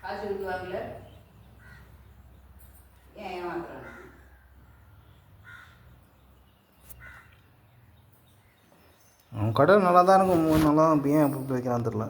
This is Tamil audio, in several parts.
காசு கொடுக்குவாங்கல்ல, ஏன் ஏமாத்துறாங்க? அவன் கடை நல்லா தான் இருக்கும், நல்லா தான். ஏன் அப்படி வைக்கிறான்னு தெரில.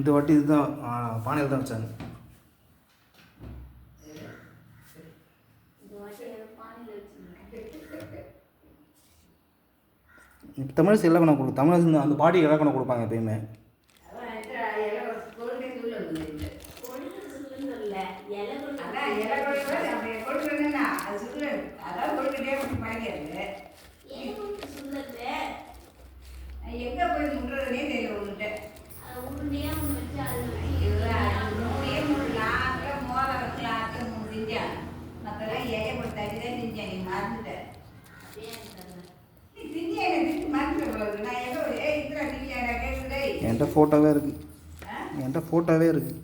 இந்த வாட்டி இதுதான் பானையில் தான் வச்சாங்க. இப்போ தமிழ் இலக்கணம் கொடு, தமிழ் அந்த பாட்டி இலக்கணம் கொடுப்பாங்க எப்பயுமே. எங்கே போய் முடுறதுனே தெரியல உங்கள்கிட்ட. மற்றெல்லாம் ஏகப்பட்டாச்சு தான் செஞ்சேன். நீ மறந்துட்ட. என்கிட்ட ஃபோட்டோவே இருக்குது. என்கிட்ட ஃபோட்டோவே இருக்குது.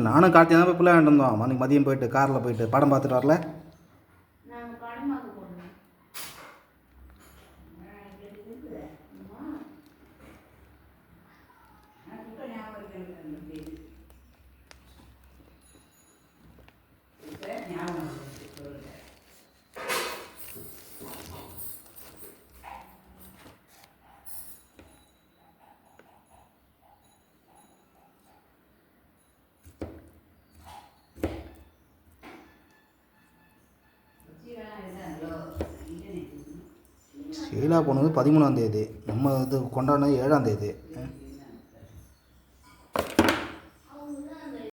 நானும் கார்த்தியா தான் போய் பிள்ளை வாங்கிட்டு வந்தோம். அன்றைக்கி மதியம் போயிட்டு காரில் போயிட்டு படம் பார்த்துட்டு வரல. ஷீலா போனது 13ஆம் தேதி, நம்ம இது கொண்டாடினது 7ஆம் தேதி.